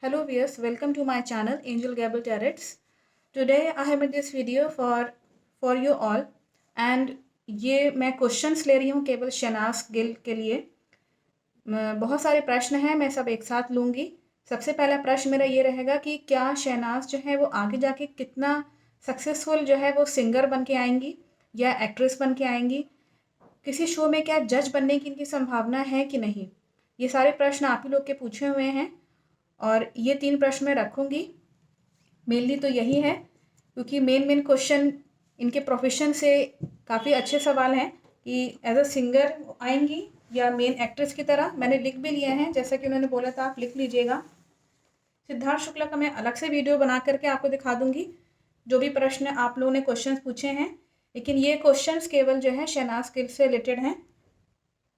Hello viewers, welcome to my channel Angel Gable Tarets. Today I have made this video for you all and ये मैं questions ले रही हूँ केवल शहनाज गिल के लिए। बहुत सारे प्रश्न हैं, मैं सब एक साथ लूँगी। सबसे पहला प्रश्न मेरा ये रहेगा कि क्या शहनाज जो है वो आगे जाके कितना सक्सेसफुल जो है वो सिंगर बन के आएंगी या एक्ट्रेस बन के आएंगी, किसी शो में क्या जज बनने की इनकी संभावना है कि नहीं। ये सारे प्रश्न आप ही लोग के पूछे हुए हैं और ये 3 प्रश्न मैं रखूँगी। मेनली तो यही है क्योंकि मेन क्वेश्चन इनके प्रोफेशन से काफ़ी अच्छे सवाल हैं कि एज अ सिंगर आएंगी या मेन एक्ट्रेस की तरह। मैंने लिख भी लिए हैं, जैसा कि उन्होंने बोला था आप लिख लीजिएगा। सिद्धार्थ शुक्ला का मैं अलग से वीडियो बना करके आपको दिखा दूंगी जो भी प्रश्न आप लोगों ने क्वेश्चन पूछे हैं, लेकिन ये क्वेश्चंस केवल जो है शहनाज गिल से रिलेटेड हैं।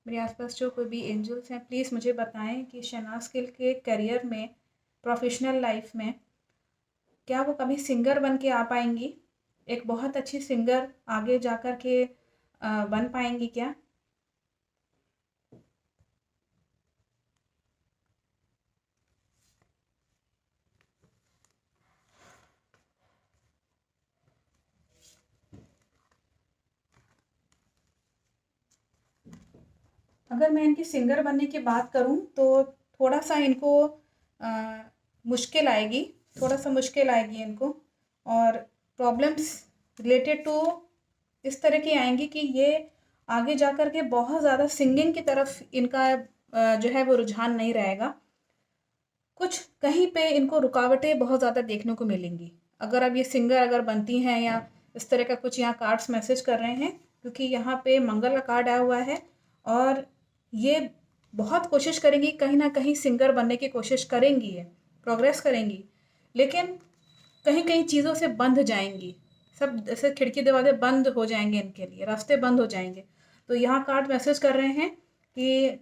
मेरे आसपास जो कोई भी एंजल्स हैं प्लीज़ मुझे बताएं कि शहनाज गिल के करियर में, प्रोफेशनल लाइफ में क्या वो कभी सिंगर बन के आ पाएंगी, एक बहुत अच्छी सिंगर आगे जा कर के बन पाएंगी क्या। अगर मैं इनकी सिंगर बनने की बात करूं तो थोड़ा सा इनको मुश्किल आएगी, थोड़ा सा मुश्किल आएगी इनको, और प्रॉब्लम्स रिलेटेड टू इस तरह की आएंगी कि ये आगे जा कर के बहुत ज़्यादा सिंगिंग की तरफ इनका जो है वो रुझान नहीं रहेगा। कुछ कहीं पे इनको रुकावटें बहुत ज़्यादा देखने को मिलेंगी अगर अब ये सिंगर अगर बनती हैं, या इस तरह का कुछ यहाँ कार्ड्स मैसेज कर रहे हैं क्योंकि यहाँ पे मंगल का कार्ड आया हुआ है और ये बहुत कोशिश करेंगी, कहीं ना कहीं सिंगर बनने की कोशिश करेंगी, ये प्रोग्रेस करेंगी, लेकिन कहीं कहीं चीज़ों से बंध जाएंगी। सब जैसे खिड़की दरवाजे बंद हो जाएंगे, इनके लिए रास्ते बंद हो जाएंगे। तो यहाँ कार्ड मैसेज कर रहे हैं कि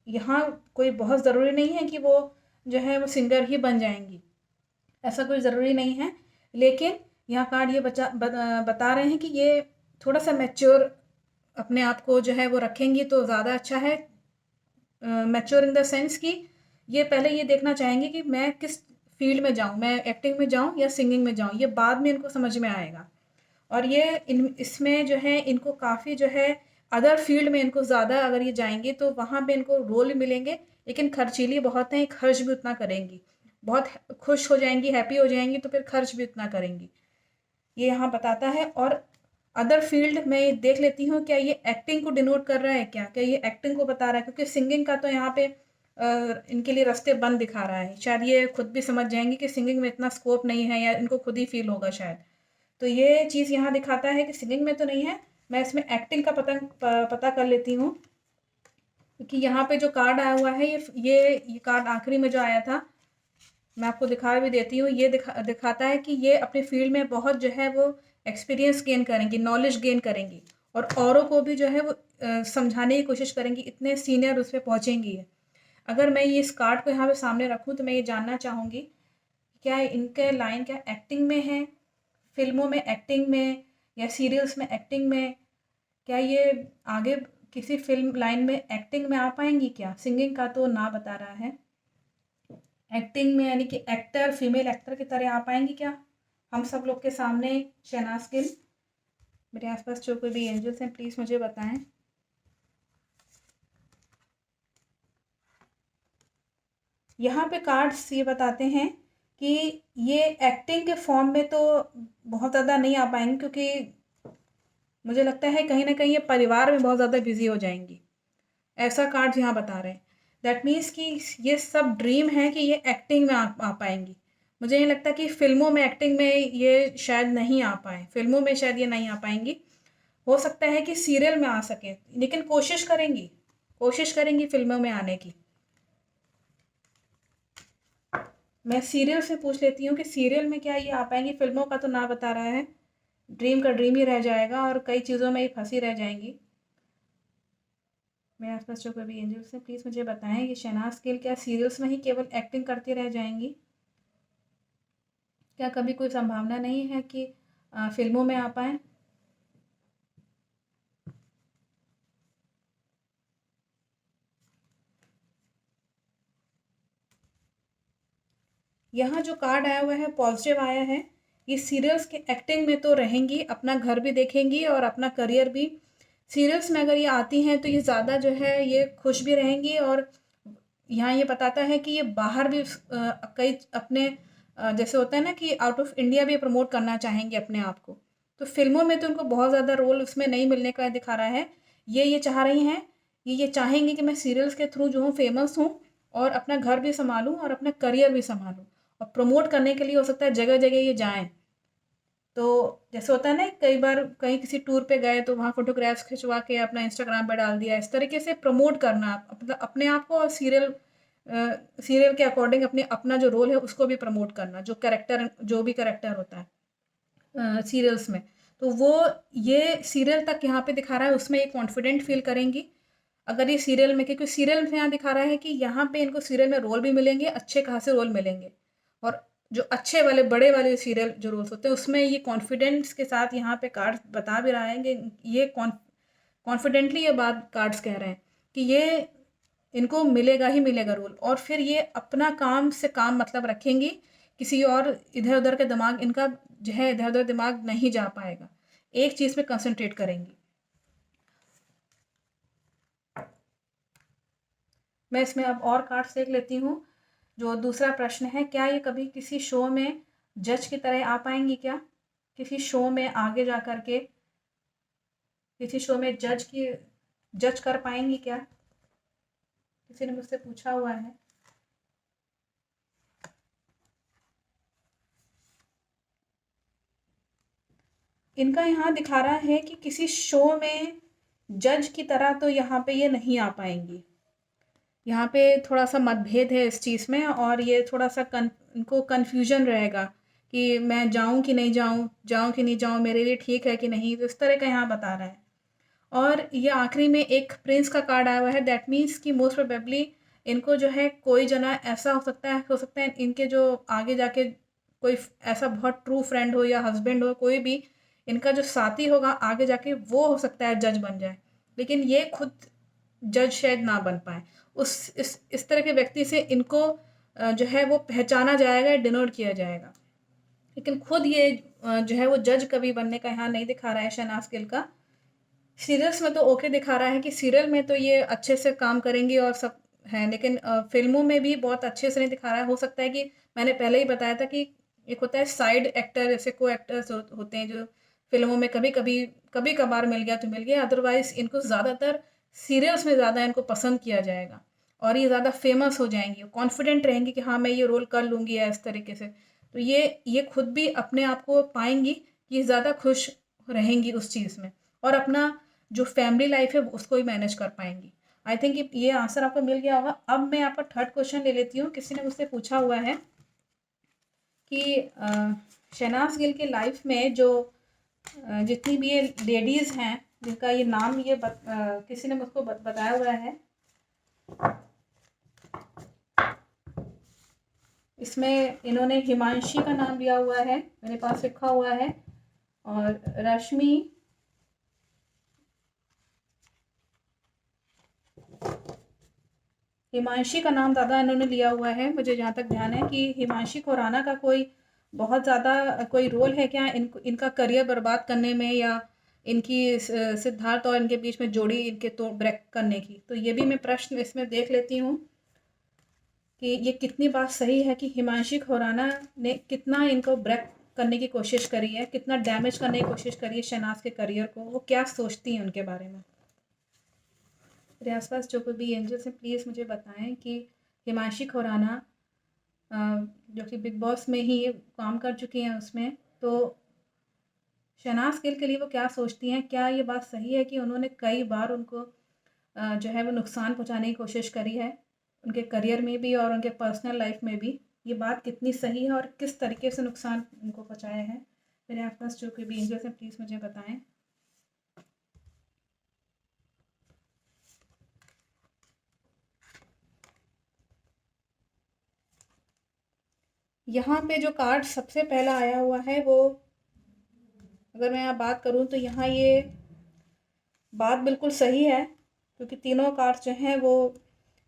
यहाँ कोई बहुत ज़रूरी नहीं है कि वो जो है वो सिंगर ही बन जाएंगी, ऐसा कोई ज़रूरी नहीं है। लेकिन यहाँ कार्ड ये बता रहे हैं कि ये थोड़ा सा मैच्योर अपने आप को जो है वो रखेंगी तो ज़्यादा अच्छा है। मैच्योर इन द सेंस कि ये पहले ये देखना चाहेंगे कि मैं किस फील्ड में जाऊँ, मैं एक्टिंग में जाऊँ या सिंगिंग में जाऊँ, ये बाद में इनको समझ में आएगा। और ये इसमें जो है इनको काफ़ी जो है अदर फील्ड में इनको ज़्यादा अगर ये जाएंगे तो वहाँ पे इनको रोल मिलेंगे, लेकिन खर्चीली बहुत हैं, खर्च भी उतना करेंगी। बहुत खुश हो जाएंगी, हैप्पी हो जाएंगी तो फिर खर्च भी उतना करेंगी, ये यहाँ बताता है। और अदर फील्ड में देख लेती हूँ क्या ये एक्टिंग को डिनोट कर रहा है, क्या क्या ये एक्टिंग को बता रहा है, क्योंकि सिंगिंग का तो यहाँ पे इनके लिए रास्ते बंद दिखा रहा है। शायद ये खुद भी समझ जाएंगे कि सिंगिंग में इतना स्कोप नहीं है, या इनको खुद ही फील होगा शायद। तो ये चीज़ यहाँ दिखाता है कि सिंगिंग में तो नहीं है, मैं इसमें एक्टिंग का पता कर लेती हूँ, क्योंकि यहाँ पे जो कार्ड आया हुआ है ये कार्ड आखिरी में जो आया था, मैं आपको दिखा भी देती हूँ। ये दिखाता है कि ये अपने फील्ड में बहुत जो है वो एक्सपीरियंस गेन करेंगी, नॉलेज गेन करेंगी, और औरों को भी जो है वो समझाने की कोशिश करेंगी, इतने सीनियर उस पर पहुँचेंगी ये। अगर मैं ये इस कार्ड को यहाँ पे सामने रखूँ तो मैं ये जानना चाहूँगी क्या इनके लाइन क्या एक्टिंग में है, फिल्मों में एक्टिंग में, या सीरियल्स में एक्टिंग में, क्या ये आगे किसी फिल्म लाइन में एक्टिंग में आ पाएंगी क्या। सिंगिंग का तो ना बता रहा है, एक्टिंग में यानी कि एक्टर, फीमेल एक्टर की तरह आ पाएंगी क्या हम सब लोग के सामने शहनाज गिल। मेरे आसपास जो कोई भी एंजल्स हैं प्लीज़ मुझे बताएं। यहाँ पे कार्ड्स ये बताते हैं कि ये एक्टिंग के फॉर्म में तो बहुत ज़्यादा नहीं आ पाएंगे, क्योंकि मुझे लगता है कहीं ना कहीं ये परिवार में बहुत ज़्यादा बिजी हो जाएंगी, ऐसा कार्ड्स यहाँ बता रहे हैं। दैट मीन्स कि ये सब ड्रीम है कि ये एक्टिंग में आ पाएंगी। मुझे नहीं लगता कि फिल्मों में एक्टिंग में ये शायद नहीं आ पाए, फिल्मों में शायद ये नहीं आ पाएंगी। हो सकता है कि सीरियल में आ सके, लेकिन कोशिश करेंगी फिल्मों में आने की। मैं सीरियल से पूछ लेती हूँ कि सीरियल में क्या ये आ पाएंगी, फिल्मों का तो ना बता रहा है। ड्रीम का ड्रीम ही रह जाएगा और कई चीज़ों में ये फंसी रह जाएंगी। मेरे आसपास जो कोई भी एंजल्स हैं प्लीज़ मुझे बताएं कि शहनाज गिल क्या सीरियल्स में ही केवल एक्टिंग करती रह जाएंगी, क्या कभी कोई संभावना नहीं है कि फिल्मों में आ पाएँ। यहाँ जो कार्ड आया हुआ है पॉजिटिव आया है। ये सीरियल्स के एक्टिंग में तो रहेंगी, अपना घर भी देखेंगी और अपना करियर भी। सीरियल्स में अगर ये आती हैं तो ये ज़्यादा जो है ये खुश भी रहेंगी, और यहाँ ये बताता है कि ये बाहर भी कई अपने जैसे होता है ना कि आउट ऑफ इंडिया भी प्रमोट करना चाहेंगे अपने आप को। तो फिल्मों में तो उनको बहुत ज़्यादा रोल उसमें नहीं मिलने का दिखा रहा है। ये चाह रही हैं, ये चाहेंगी कि मैं सीरियल्स के थ्रू जो हूँ फेमस हूँ और अपना घर भी संभालूँ और अपना करियर भी संभालूँ, और प्रमोट करने के लिए हो सकता है जगह जगह ये जाएँ। तो जैसे होता है ना, कई बार कहीं किसी टूर पे गए तो वहाँ फ़ोटोग्राफ्स खिंचवा के अपना इंस्टाग्राम पे डाल दिया। इस तरीके से प्रमोट करना मतलब अपने आप को, और सीरियल के अकॉर्डिंग अपना जो रोल है उसको भी प्रमोट करना, जो भी कैरेक्टर होता है सीरियल्स में। तो वो ये सीरियल तक यहाँ पे दिखा रहा है, उसमें ये कॉन्फिडेंट फ़ील करेंगी। अगर ये सीरियल में, क्योंकि सीरियल में यहाँ दिखा रहा है कि यहाँ पे इनको सीरियल में रोल भी मिलेंगे, अच्छे खासे रोल मिलेंगे। और जो अच्छे वाले बड़े वाले सीरियल जो रोल्स होते हैं उसमें ये कॉन्फिडेंस के साथ यहाँ पे कार्ड्स बता भी रहा है कि ये कॉन्फिडेंटली ये बात कार्ड्स कह रहे हैं कि ये इनको मिलेगा ही मिलेगा रोल। और फिर ये अपना काम से काम मतलब रखेंगी, किसी और इधर उधर के दिमाग इनका जो है इधर उधर दिमाग नहीं जा पाएगा, एक चीज़ पे कंसंट्रेट करेंगी। मैं इसमें अब और कार्ड्स देख लेती हूँ। जो दूसरा प्रश्न है, क्या ये कभी किसी शो में जज की तरह आ पाएंगी? क्या किसी शो में आगे जा कर के किसी शो में जज कर पाएंगी क्या? किसी ने मुझसे पूछा हुआ है। इनका यहाँ दिखा रहा है कि किसी शो में जज की तरह तो यहाँ पे ये नहीं आ पाएंगी। यहाँ पे थोड़ा सा मतभेद है इस चीज़ में, और ये थोड़ा सा इनको कन्फ्यूजन रहेगा कि मैं जाऊँ कि नहीं जाऊँ कि नहीं जाऊँ, मेरे लिए ठीक है कि नहीं। तो इस तरह का यहाँ बता रहा है। और ये आखिरी में एक प्रिंस का कार्ड आया हुआ है। दैट मीन्स कि मोस्ट प्रोबेबली इनको जो है कोई जना ऐसा हो सकता है इनके जो आगे जाके कोई ऐसा बहुत ट्रू फ्रेंड हो या हस्बैंड हो, कोई भी इनका जो साथी होगा आगे जाके वो हो सकता है जज बन जाए, लेकिन ये खुद जज शायद ना बन पाए। इस तरह के व्यक्ति से इनको जो है वो पहचाना जाएगा, डिनोट किया जाएगा, लेकिन खुद ये जो है वो जज कभी बनने का यहाँ नहीं दिखा रहा है शहनाज गिल का। सीरियल्स में तो ओके दिखा रहा है कि सीरियल में तो ये अच्छे से काम करेंगी और सब है, लेकिन फिल्मों में भी बहुत अच्छे से नहीं दिखा रहा है। हो सकता है कि मैंने पहले ही बताया था कि एक होता है साइड एक्टर, जैसे को एक्टर्स होते हैं जो फिल्मों में कभी कभार मिल गया तो मिल गया, अदरवाइज इनको ज़्यादातर सीरियल्स में ज़्यादा इनको पसंद किया जाएगा और ये ज़्यादा फेमस हो जाएंगी, कॉन्फिडेंट रहेंगी कि हाँ मैं ये रोल कर लूँगी या इस तरीके से। तो ये खुद भी अपने आप को पाएंगी कि ज़्यादा खुश रहेंगी उस चीज़ में, और अपना जो फैमिली लाइफ है उसको ही मैनेज कर पाएंगी। आई थिंक ये आंसर आपको मिल गया होगा। अब मैं आपका थर्ड क्वेश्चन ले लेती हूँ। किसी ने मुझसे पूछा हुआ है कि शहनाज गिल की लाइफ में जो जितनी भी ये लेडीज़ हैं जिनका ये नाम किसी ने मुझको बताया हुआ है, इसमें इन्होंने हिमांशी का नाम लिया हुआ है, मेरे पास लिखा हुआ है, और रश्मि, हिमांशी का नाम ज़्यादा इन्होंने लिया हुआ है। मुझे जहाँ तक ध्यान है कि हिमांशी खुराना का कोई बहुत ज़्यादा कोई रोल है क्या इनका करियर बर्बाद करने में, या इनकी सिद्धार्थ और इनके बीच में जोड़ी इनके तो ब्रेक करने की। तो ये भी मैं प्रश्न इसमें देख लेती हूँ कि ये कितनी बात सही है कि हिमांशी खुराना ने कितना इनको ब्रेक करने की कोशिश करी है, कितना डैमेज करने की कोशिश करी है शहनाज के करियर को। वो क्या सोचती हैं उनके बारे में। मेरे आसपास जो कोई भी एंजल्स हैं प्लीज़ मुझे बताएं कि हिमांशी खुराना जो कि बिग बॉस में ही काम कर चुकी हैं उसमें, तो शहनाज गिल के लिए वो क्या सोचती हैं। क्या ये बात सही है कि उन्होंने कई बार उनको जो है वो नुकसान पहुंचाने की कोशिश करी है, उनके करियर में भी और उनके पर्सनल लाइफ में भी। ये बात कितनी सही है और किस तरीके से नुकसान उनको पहुंचाया है। मेरे आसपास जो कोई भी एंजल्स हैं प्लीज़ मुझे बताएं। यहाँ पे जो कार्ड सबसे पहला आया हुआ है वो, अगर मैं यहाँ बात करूँ तो यहाँ ये बात बिल्कुल सही है, क्योंकि तीनों कार्ड्स जो हैं वो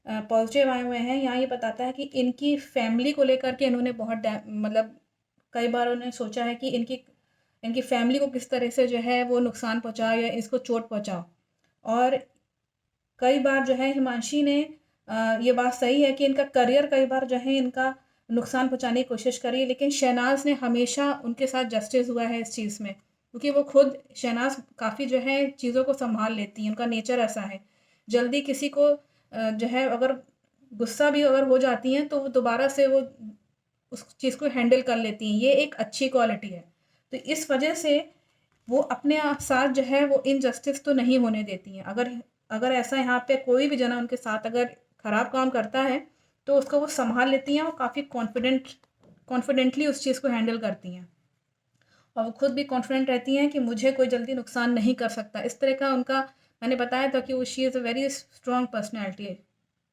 पॉजिटिव आए हुए हैं, यहाँ ये बताता है कि इनकी फैमिली को लेकर के इन्होंने बहुत मतलब कई बार उन्होंने सोचा है कि इनकी इनकी फैमिली को किस तरह से जो है वो नुकसान पहुंचाओ या इसको चोट पहुंचाओ। और कई बार जो है हिमांशी ने ये बात सही है कि इनका करियर कई बार जो है इनका नुकसान पहुंचाने की कोशिश करी, लेकिन शहनाज ने हमेशा उनके साथ जस्टिस हुआ है इस चीज़ में, क्योंकि वो खुद शहनाज काफ़ी जो है चीज़ों को संभाल लेती हैं, उनका नेचर ऐसा है। जल्दी किसी को जो है अगर गुस्सा भी अगर हो जाती हैं तो वो दोबारा से वो उस चीज़ को हैंडल कर लेती हैं, ये एक अच्छी क्वालिटी है। तो इस वजह से वो अपने आप साथ जो है वो इनजस्टिस तो नहीं होने देती हैं। अगर अगर ऐसा यहाँ पे कोई भी जना उनके साथ अगर ख़राब काम करता है तो उसको वो संभाल लेती हैं और काफ़ी कॉन्फिडेंटली उस चीज़ को हैंडल करती हैं, और वो खुद भी कॉन्फिडेंट रहती हैं कि मुझे कोई जल्दी नुकसान नहीं कर सकता। इस तरह का उनका मैंने बताया था कि वो she is a very strong personality है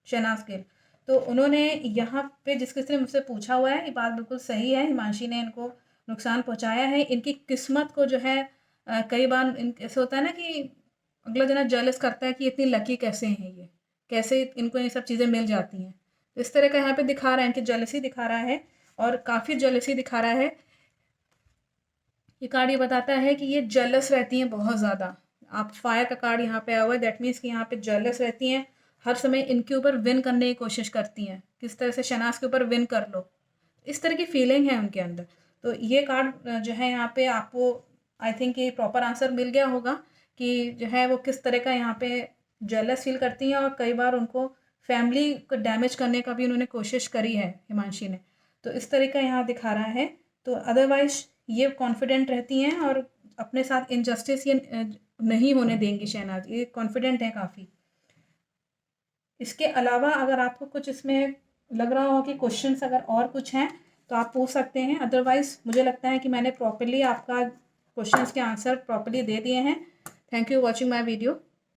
शहनाज गिल। तो उन्होंने यहाँ पे जिस किसी ने मुझसे पूछा हुआ है, ये बात बिल्कुल सही है, हिमांशी ने इनको नुकसान पहुँचाया है। इनकी किस्मत को जो है कई बार ऐसे होता है ना कि अगला जना जेलस करता है कि इतनी लकी कैसे हैं ये, कैसे इनको ये सब चीज़ें मिल जाती हैं। तो इस तरह का यहाँ पे दिखा रहा है, इनकी जेलसी दिखा रहा है और काफ़ी जेलसी दिखा रहा है। ये कार्ड ये बताता है कि ये जेलस रहती हैं बहुत ज़्यादा। आप फायर का कार्ड यहाँ पे आया हुआ है, दैट मीन्स कि यहाँ पे जेलस रहती हैं, हर समय इनके ऊपर विन करने की कोशिश करती हैं, किस तरह से शहनाज के ऊपर विन कर लो, इस तरह की फीलिंग है उनके अंदर। तो ये कार्ड जो है यहाँ पे आपको आई थिंक ये प्रॉपर आंसर मिल गया होगा कि जो है वो किस तरह का यहाँ पे जेलस फील करती हैं, और कई बार उनको फैमिली को डैमेज करने का भी उन्होंने कोशिश करी है हिमांशी ने। तो इस तरह का यहाँ दिखा रहा है। तो अदरवाइज ये कॉन्फिडेंट रहती हैं और अपने साथ इनजस्टिस ये नहीं होने देंगी शहनाज, ये कॉन्फिडेंट है काफ़ी। इसके अलावा अगर आपको कुछ इसमें लग रहा हो कि क्वेश्चंस अगर और कुछ हैं तो आप पूछ सकते हैं, अदरवाइज मुझे लगता है कि मैंने प्रॉपर्ली आपका क्वेश्चंस के आंसर प्रॉपर्ली दे दिए हैं। Thank you watching my video.